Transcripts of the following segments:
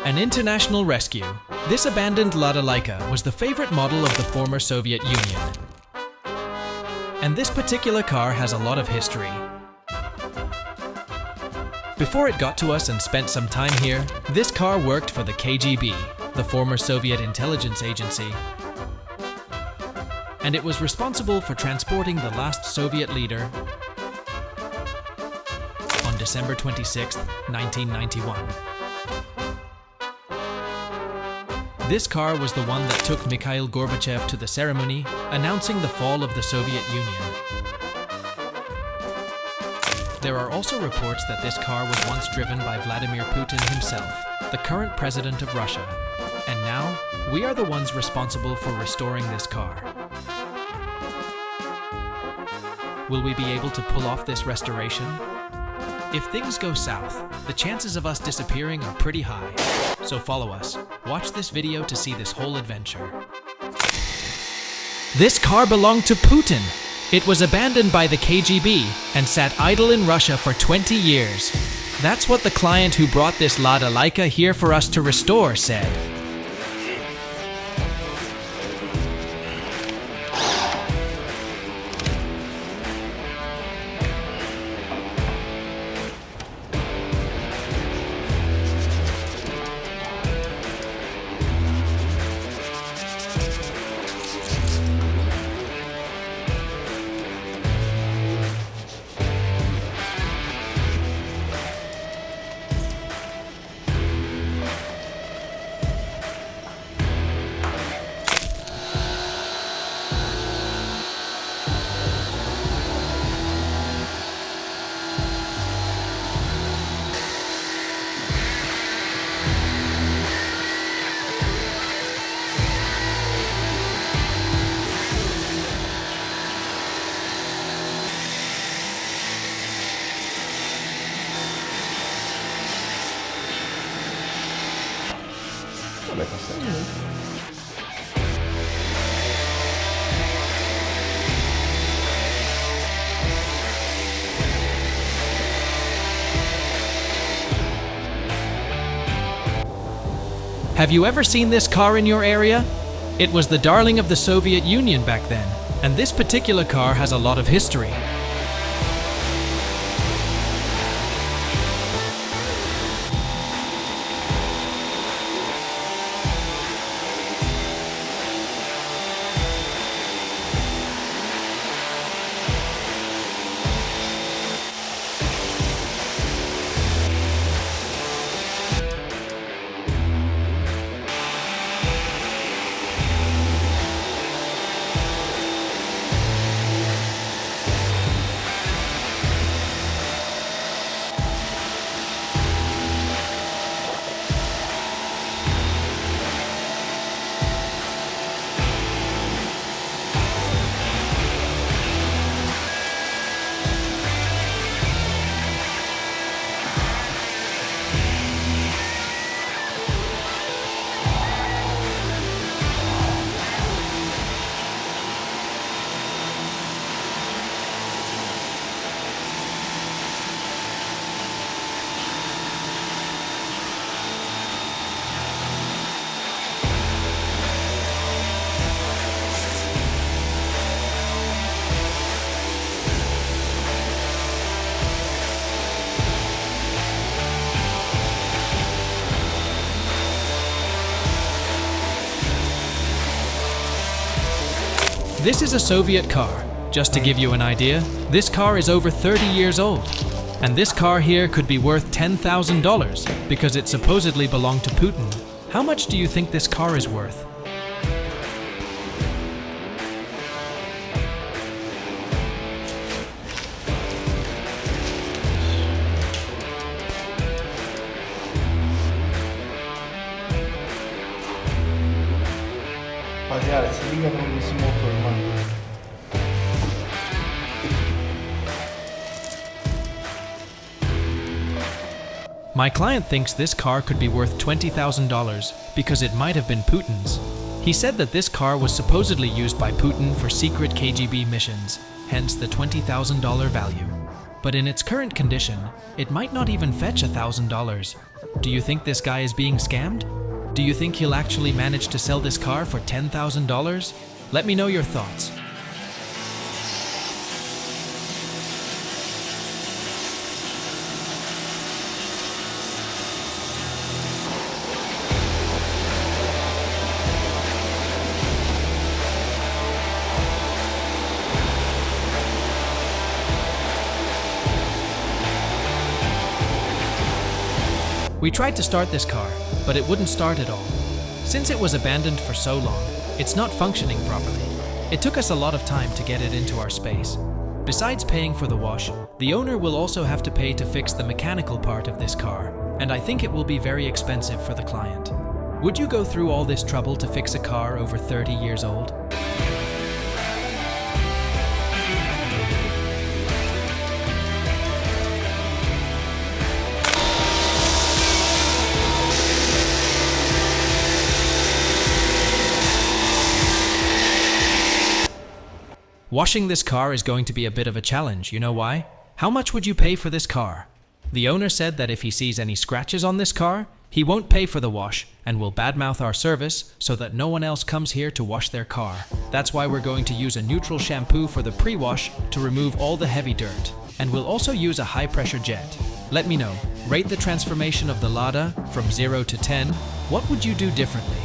An international rescue. This abandoned Lada Laika was the favorite model of the former Soviet Union. And this particular car has a lot of history. Before it got to us and spent some time here, this car worked for the KGB, the former Soviet intelligence agency, and it was responsible for transporting the last Soviet leader on December 26, 1991. This car was the one that took Mikhail Gorbachev to the ceremony announcing the fall of the Soviet Union. There are also reports that this car was once driven by Vladimir Putin himself, the current president of Russia. And now, we are the ones responsible for restoring this car. Will we be able to pull off this restoration? If things go south, the chances of us disappearing are pretty high. So follow us. Watch this video to see this whole adventure. This car belonged to Putin. It was abandoned by the KGB and sat idle in Russia for 20 years. That's what the client who brought this Lada Laika here for us to restore said. Have you ever seen this car in your area? It was the darling of the Soviet Union back then, and this particular car has a lot of history. This is a Soviet car. Just to give you an idea, this car is over 30 years old. And this car here could be worth $10,000 because it supposedly belonged to Putin. How much do you think this car is worth? Rapaziada, se liga nesse motor, mano. My client thinks this car could be worth $20,000 because it might have been Putin's. He said that this car was supposedly used by Putin for secret KGB missions, hence the $20,000 value. But in its current condition, it might not even fetch $1,000. Do you think this guy is being scammed? Do you think he'll actually manage to sell this car for $10,000? Let me know your thoughts. We tried to start this car, but it wouldn't start at all. Since it was abandoned for so long, it's not functioning properly. It took us a lot of time to get it into our space. Besides paying for the wash, the owner will also have to pay to fix the mechanical part of this car, and I think it will be very expensive for the client. Would you go through all this trouble to fix a car over 30 years old? Washing this car is going to be a bit of a challenge, you know why? How much would you pay for this car? The owner said that if he sees any scratches on this car, he won't pay for the wash and will badmouth our service so that no one else comes here to wash their car. That's why we're going to use a neutral shampoo for the pre-wash to remove all the heavy dirt. And we'll also use a high-pressure jet. Let me know, rate the transformation of the Lada from 0 to 10. What would you do differently?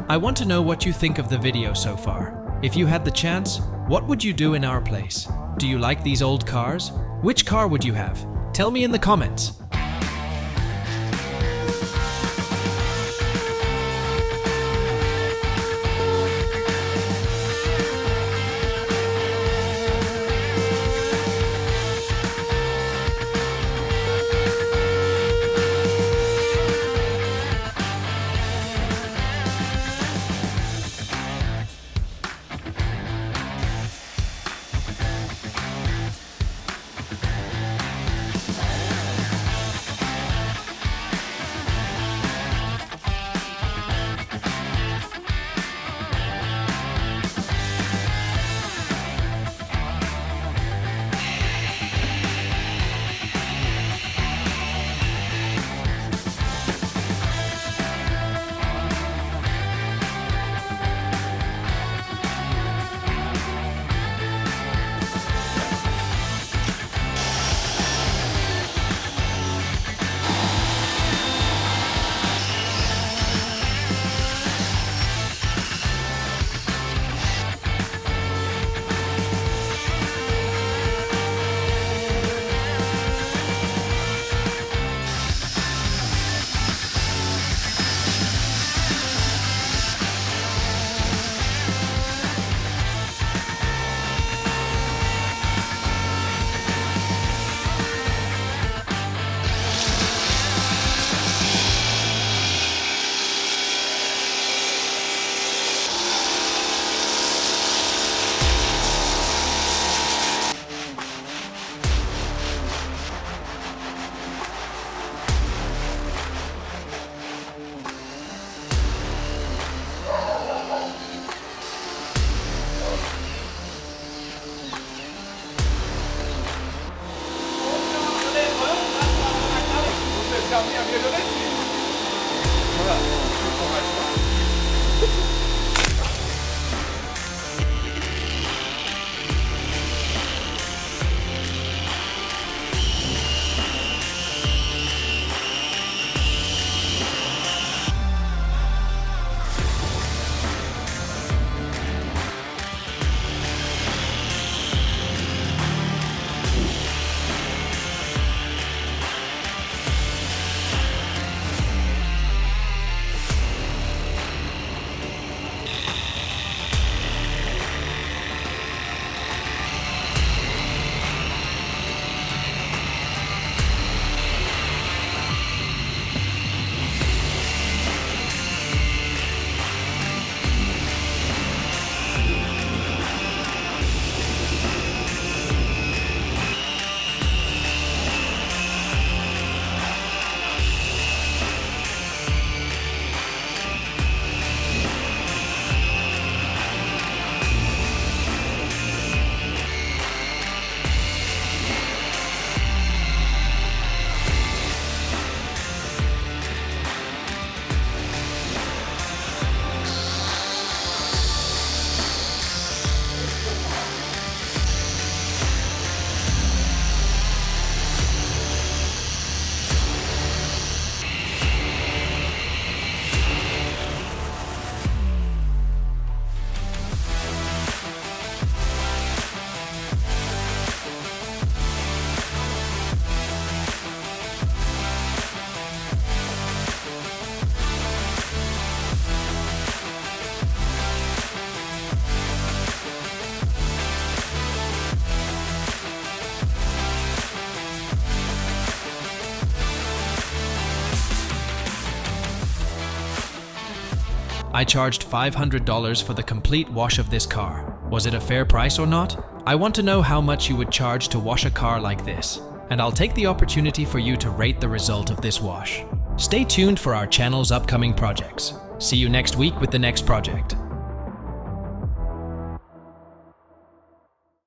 I want to know what you think of the video so far. If you had the chance, what would you do in our place? Do you like these old cars? Which car would you have? Tell me in the comments. Mia Violetti. Voilà, on va le voir. I charged $500 for the complete wash of this car. Was it a fair price or not? I want to know how much you would charge to wash a car like this, and I'll take the opportunity for you to rate the result of this wash. Stay tuned for our channel's upcoming projects. See you next week with the next project.